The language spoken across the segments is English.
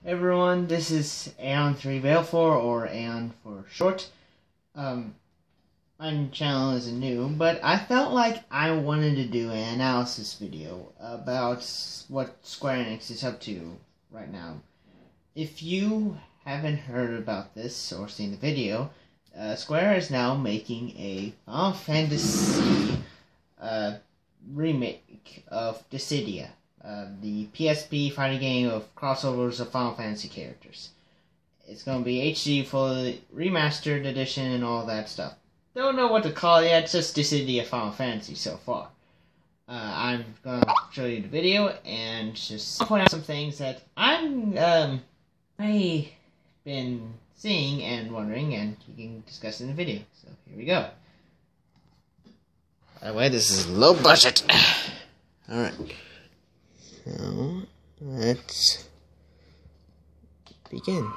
Everyone, this is Aeon3Baleful, or Aeon for short. My channel isn't new, but I felt like I wanted to do an analysis video about what Square Enix is up to right now. If you haven't heard about this or seen the video, Square is now making a Final Fantasy remake of Dissidia. The PSP fighting game of crossovers of Final Fantasy characters. It's going to be HD, fully remastered edition, and all that stuff. Don't know what to call it yet, it's just Dissidia Final Fantasy so far. I'm going to show you the video and just point out some things that I've been seeing and wondering, and you can discuss in the video. So here we go. By the way, this is low budget. Alright. So, let's begin.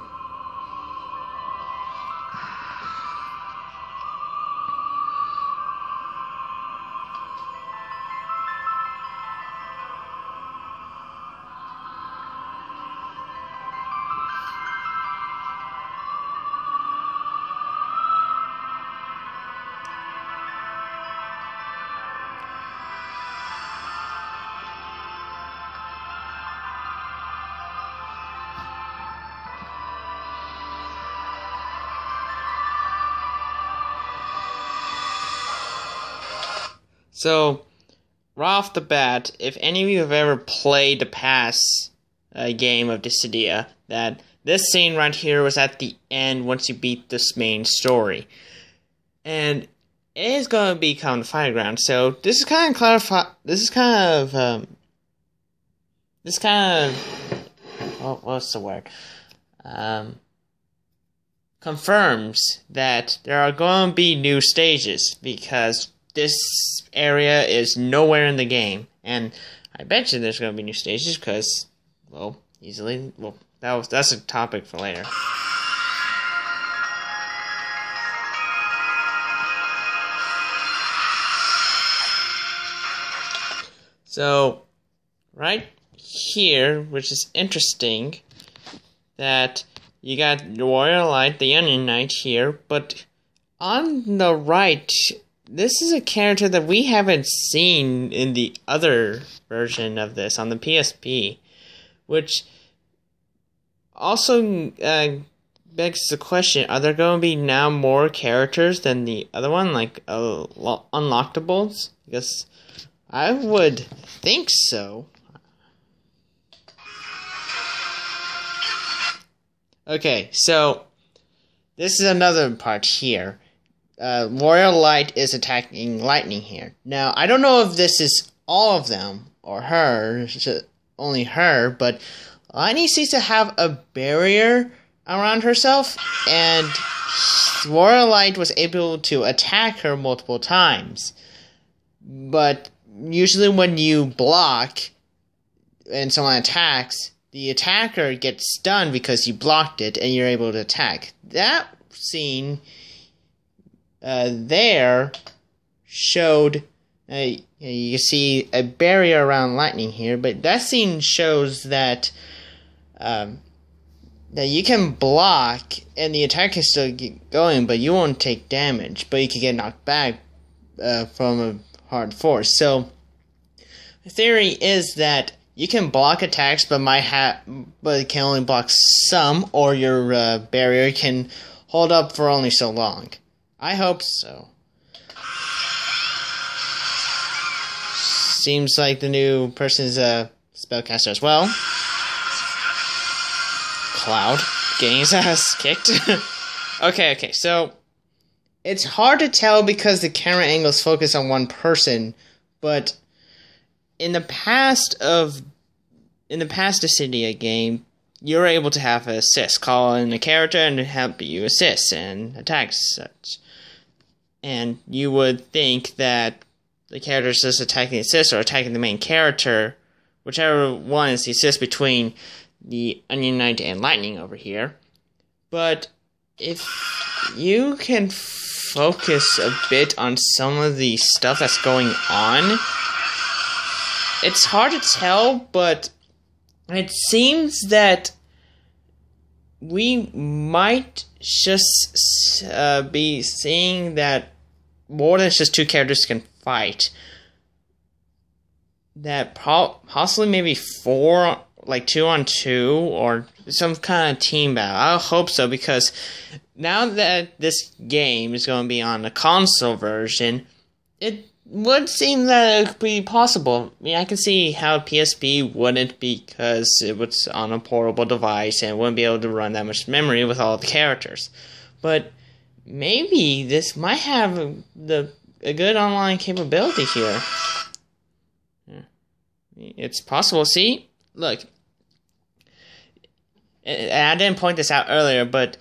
So, right off the bat, if any of you have ever played the past game of Dissidia, that this scene right here was at the end once you beat this main story. And it is going to become the fighting ground, so this is kind of what's the word? Confirms that there are going to be new stages, because this area is nowhere in the game, and I bet you there's going to be new stages because, well, that's a topic for later. So, right here, which is interesting, that you got the Warrior Light, the Onion Knight here, but on the right, this is a character that we haven't seen in the other version of this on the PSP, which also begs the question, are there going to be now more characters than the other one, like unlocktables? Because I would think so. Okay, so this is another part here. Warrior Light is attacking Lightning here. Now, I don't know if this is all of them, or her, only her, but Lightning seems to have a barrier around herself, and Warrior Light was able to attack her multiple times. But usually when you block and someone attacks, the attacker gets stunned because you blocked it, and you're able to attack. That scene there showed, you see a barrier around Lightning here, but that scene shows that that you can block and the attack can still get going, but you won't take damage, but you can get knocked back from a hard force. So the theory is that you can block attacks, but it can only block some, or your barrier can hold up for only so long. I hope so. Seems like the new person's a spellcaster as well. Cloud getting his ass kicked. Okay, so it's hard to tell because the camera angles focus on one person, but in the past Dissidia game, you're able to have an assist, call in a character and help you assist and attack such. And you would think that the character is just attacking the assist or attacking the main character, whichever one is the assist between the Onion Knight and Lightning over here. But if you can focus a bit on some of the stuff that's going on, it's hard to tell, but it seems that we might just be seeing that more than just two characters can fight. That possibly maybe 4, like 2-on-2, or some kind of team battle. I hope so, because now that this game is going to be on the console version, it would seem that it could be possible. I mean, I can see how PSP wouldn't, because it was on a portable device and wouldn't be able to run that much memory with all the characters. But maybe this might have a good online capability here. It's possible. See? Look. I didn't point this out earlier, but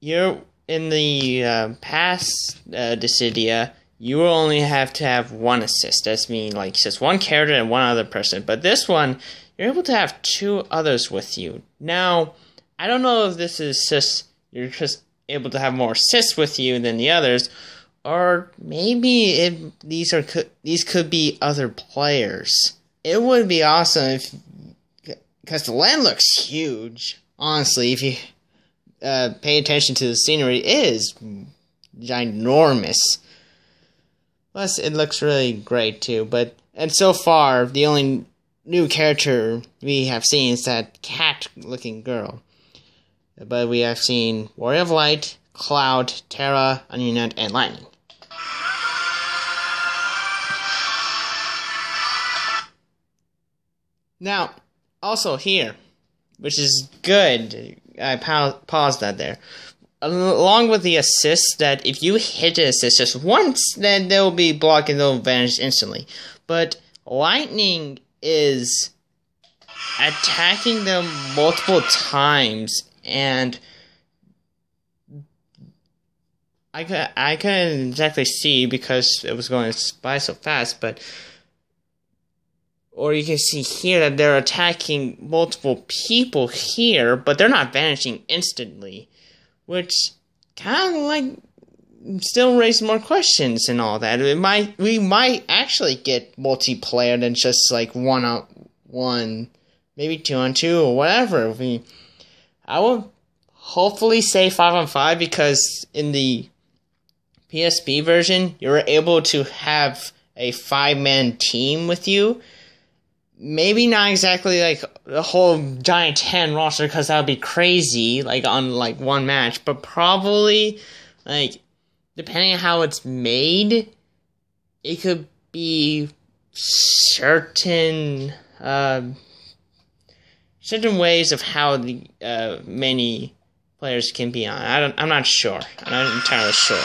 you're in the past Dissidia, you will only have to have one assist. That's mean like just one character and one other person. But this one, you're able to have 2 others with you. Now, I don't know if this is just you're just able to have more assists with you than the others, or maybe these could be other players. It would be awesome if, because the land looks huge. Honestly, if you pay attention to the scenery, it is ginormous. Plus, it looks really great too. And so far, the only new character we have seen is that cat-looking girl. But we have seen Warrior of Light, Cloud, Terra, Onion Knight, and Lightning. Now, also here, which is good, I paused that there, along with the assist, that if you hit an assist just once, then they'll be blocked and they'll vanish instantly. But Lightning is attacking them multiple times, and I couldn't exactly see because it was going by so fast, but... Or you can see here that they're attacking multiple people here, but they're not vanishing instantly. Which kind of like still raises more questions and all that. We might actually get multiplayer than just like 1-on-1, maybe 2-on-2 or whatever. I will hopefully say 5-on-5, because in the PSP version, you're able to have a 5-man team with you. Maybe not exactly like the whole giant 10 roster, because that would be crazy, like on like one match, but probably like depending on how it's made, it could be certain ways of how the many players can be on. I'm not sure. I'm not entirely sure.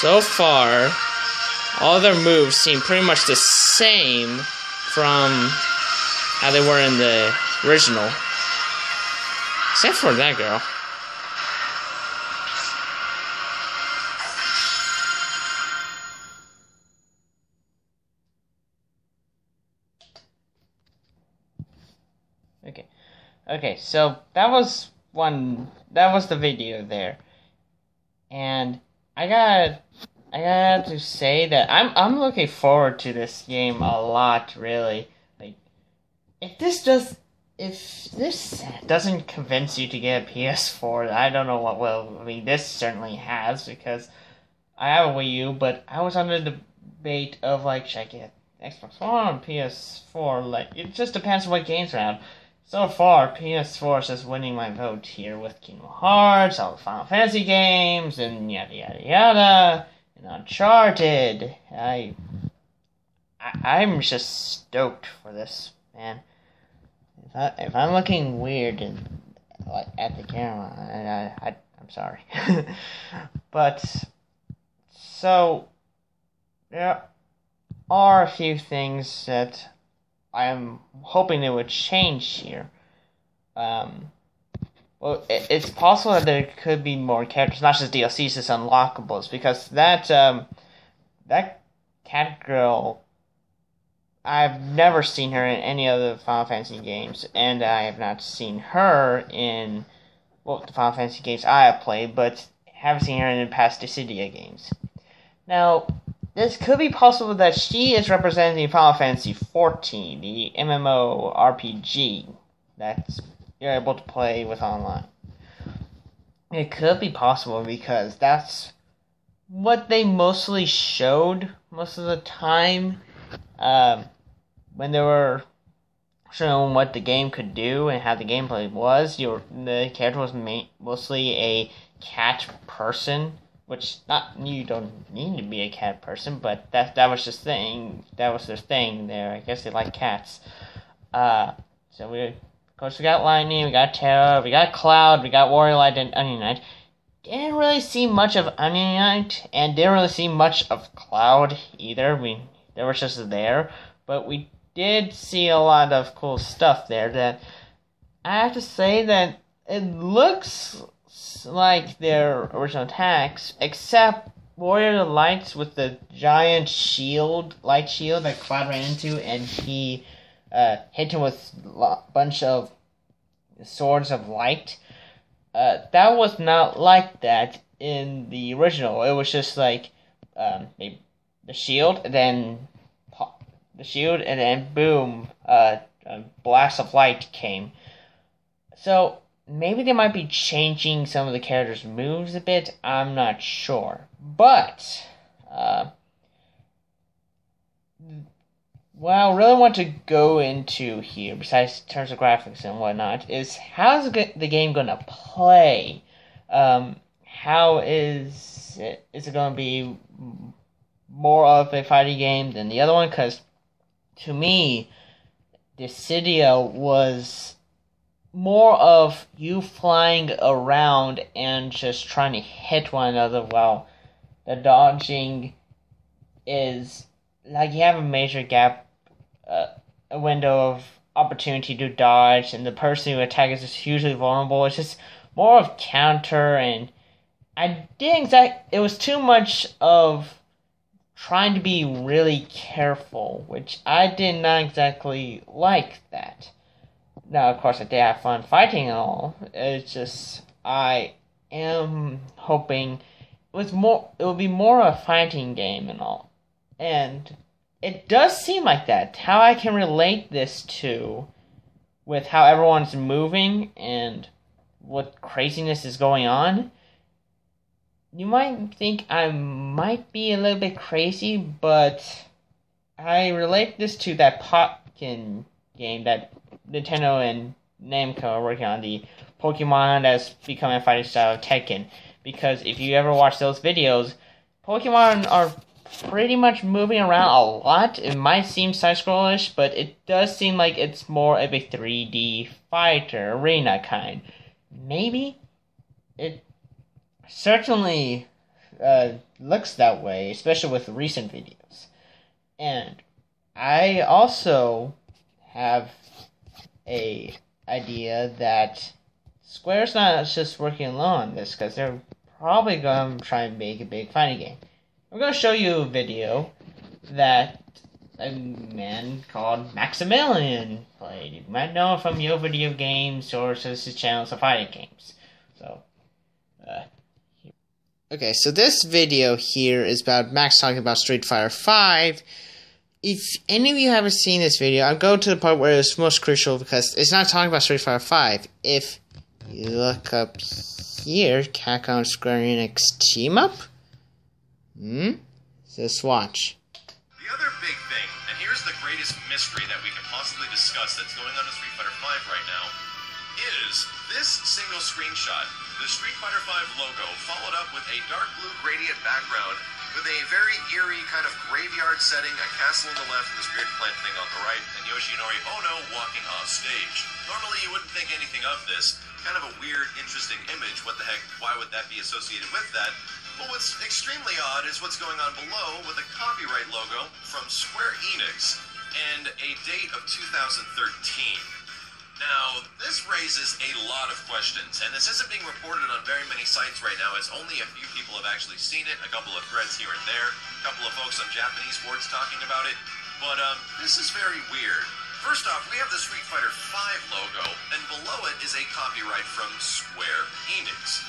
So far, all their moves seem pretty much the same from how they were in the original. Except for that girl. Okay, so that was the video there. And I gotta to say that I'm looking forward to this game a lot, really. Like, if this doesn't convince you to get a PS4, I don't know what will. I mean, this certainly has, because I have a Wii U, but I was under the debate of like, should I get Xbox One or PS4? Like, it just depends on what games are out. So far, PS4 is just winning my vote here with Kingdom Hearts, all the Final Fantasy games, and yada yada yada, and Uncharted. I'm just stoked for this, man. If I'm looking weird and like at the camera, I'm sorry. But so there are a few things that I'm hoping they would change here. Well, it's possible that there could be more characters, not just DLCs, just unlockables, because that cat girl, I've never seen her in any other Final Fantasy games, and I have not seen her in, well, the Final Fantasy games I have played, but haven't seen her in the past Dissidia games. Now, this could be possible that she is representing Final Fantasy XIV, the MMORPG that you're able to play with online. It could be possible because that's what they mostly showed most of the time when they were showing what the game could do and how the gameplay was. The character was mostly a cat person, which you don't need to be a cat person, but that was just thing. That was their thing there. I guess they like cats. So we got Lightning, we got Terra, we got Cloud, we got Warrior Light and Onion Knight. Didn't really see much of Onion Knight, and didn't really see much of Cloud either. They were just there, but we did see a lot of cool stuff there that I have to say that it looks like their original attacks, except Warrior Lights with the giant light shield that Cloud ran into, and he hit him with a bunch of swords of light. That was not like that in the original. It was just like the shield, and then boom, a blast of light came. So maybe they might be changing some of the characters' moves a bit. I'm not sure, but what I really want to go into here, besides in terms of graphics and whatnot, is how's the game going to play? How is it? Is it going to be more of a fighting game than the other one? Because to me, Dissidia was more of you flying around and just trying to hit one another, while the dodging is like you have a major gap, a window of opportunity to dodge, and the person who attacks is hugely vulnerable. It's just more of counter, and it was too much of trying to be really careful, which I did not exactly like that. Now, of course, I did have fun fighting and all. It's just, I am hoping it would be more a fighting game and all. And it does seem like that. How I can relate this to with how everyone's moving and what craziness is going on. You might think I might be a little bit crazy, but I relate this to that Pokken game that Nintendo and Namco are working on, the Pokemon that's becoming a fighting style of Tekken. Because if you ever watch those videos, Pokemon are pretty much moving around a lot. It might seem side-scrollish, but it does seem like it's more of a 3D fighter, arena kind. Maybe? It certainly looks that way, especially with recent videos. And I also have a idea that Square's not just working alone on this, because they're probably going to try and make a big fighting game. I'm going to show you a video that a man called Maximilian played. You might know him from Yo Video Games or his channels of fighting games. So, okay, so this video here is about Max talking about Street Fighter V. If any of you haven't seen this video, I'll go to the part where it's most crucial, because it's not talking about Street Fighter V. If you look up here, Capcom and Square Enix team up. Just watch. The other big thing, and here's the greatest mystery that we can possibly discuss that's going on in Street Fighter V right now, is this single screenshot. The Street Fighter V logo followed up with a dark blue gradient background with a very eerie kind of graveyard setting, a castle on the left and the spirit plant thing on the right, and Yoshinori Ono walking off stage. Normally you wouldn't think anything of this. Kind of a weird, interesting image. What the heck, why would that be associated with that? Well, what's extremely odd is what's going on below with a copyright logo from Square Enix and a date of 2013. Now, this raises a lot of questions, and this isn't being reported on very many sites right now, as only a few people have actually seen it, a couple of threads here and there, a couple of folks on Japanese boards talking about it, but this is very weird. First off, we have the Street Fighter V logo, and below it is a copyright from Square Enix.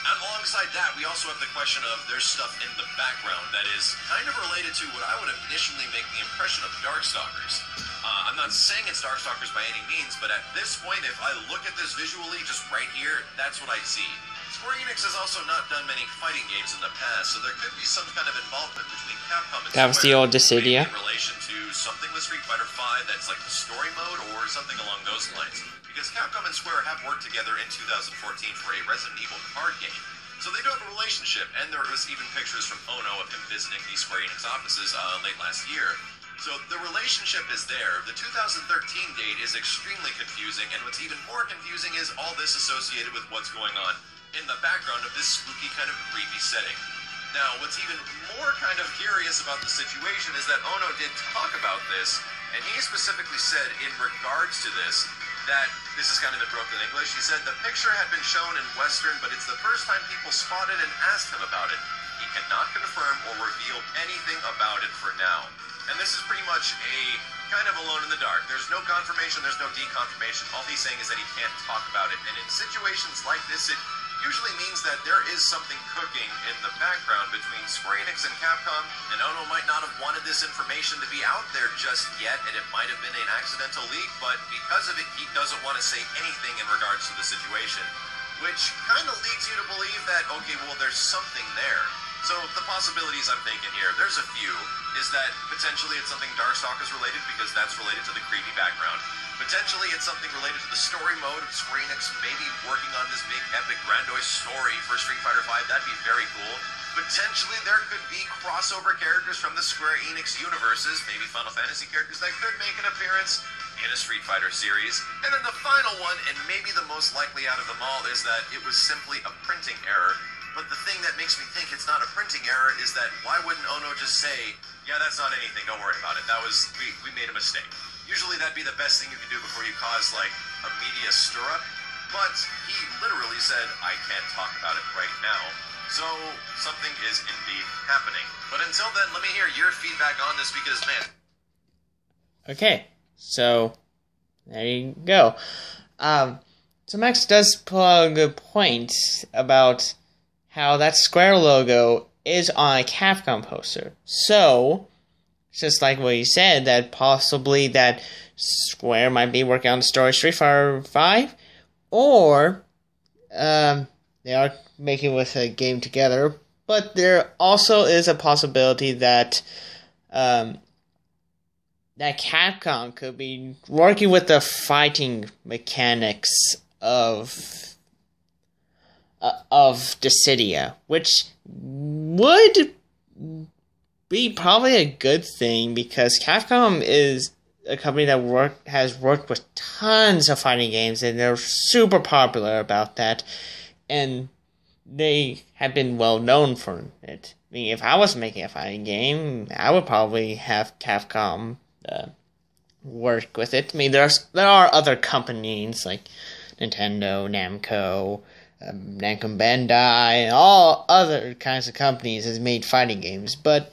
Alongside that, we also have the question of there's stuff in the background that is kind of related to what I would initially make the impression of Darkstalkers. I'm not saying it's Darkstalkers by any means, but at this point, if I look at this visually, just right here, that's what I see. Square Enix has also not done many fighting games in the past, so there could be some kind of involvement between Capcom and That was the old Dissidia. in relation to something with Street Fighter V that's like the story mode or something along those lines. Because Capcom and Square have worked together in 2014 for a Resident Evil card game. So they do have a relationship, and there was even pictures from Ono of him visiting the Square Enix offices late last year. So the relationship is there. The 2013 date is extremely confusing, and what's even more confusing is all this associated with what's going on in the background of this spooky kind of creepy setting. Now, what's even more kind of curious about the situation is that Ono did talk about this, and he specifically said in regards to this, that this is kind of in broken English. He said the picture had been shown in Western, but it's the first time people spotted and asked him about it. He cannot confirm or reveal anything about it for now. And this is pretty much a kind of alone in the dark. There's no confirmation, there's no deconfirmation. All he's saying is that he can't talk about it. And in situations like this, it usually means that there is something cooking in the background between Square Enix and Capcom, and Ono might not have wanted this information to be out there just yet, and it might have been an accidental leak, but because of it, he doesn't want to say anything in regards to the situation, which kind of leads you to believe that, okay, well, there's something there. So the possibilities I'm thinking here, there's a few, is that potentially it's something Darkstalkers related, because that's related to the creepy background. Potentially it's something related to the story mode of Square Enix maybe working on this big epic grandiose story for Street Fighter V. That'd be very cool. Potentially there could be crossover characters from the Square Enix universes, maybe Final Fantasy characters that could make an appearance in a Street Fighter series. And then the final one, and maybe the most likely out of them all, is that it was simply a printing error. But the thing that makes me think it's not a printing error is that why wouldn't Ono just say, yeah, that's not anything, don't worry about it. That was, we made a mistake. Usually that'd be the best thing you can do before you cause, like, a media stir-up. But he literally said, I can't talk about it right now. So, something is indeed happening. But until then, let me hear your feedback on this because, man... Okay, so, there you go. So Max does pull out a good point about how that Square logo is on a Capcom poster. So... just like what you said, that possibly that Square might be working on the story Street Fighter V, or they are making with a game together. But there also is a possibility that that Capcom could be working with the fighting mechanics of Dissidia, which would be probably a good thing, because Capcom is a company that has worked with tons of fighting games, and they're super popular about that, and they have been well known for it. I mean, if I was making a fighting game, I would probably have Capcom work with it. I mean, there are other companies like Nintendo, Namco, Namco Bandai, and all other kinds of companies has made fighting games, but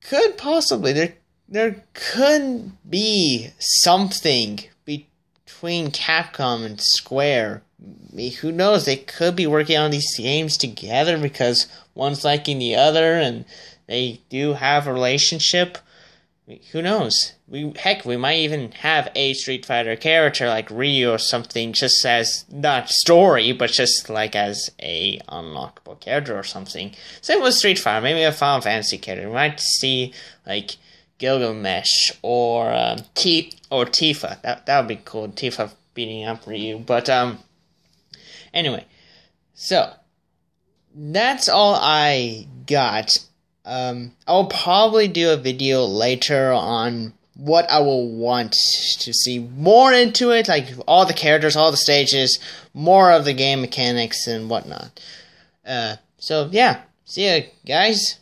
could possibly there could be something between Capcom and Square. I mean, who knows? They could be working on these games together because one's liking the other, and they do have a relationship. I mean, who knows? We might even have a Street Fighter character like Ryu or something, just as, not story, but just like as a unlockable character or something. Same with Street Fighter, maybe a Final Fantasy character. We might see like Gilgamesh or Tifa. That would be cool. Tifa beating up Ryu. But anyway, so that's all I got. I'll probably do a video later on what I will want to see more into it, like all the characters, all the stages, more of the game mechanics and whatnot. So yeah, see ya guys.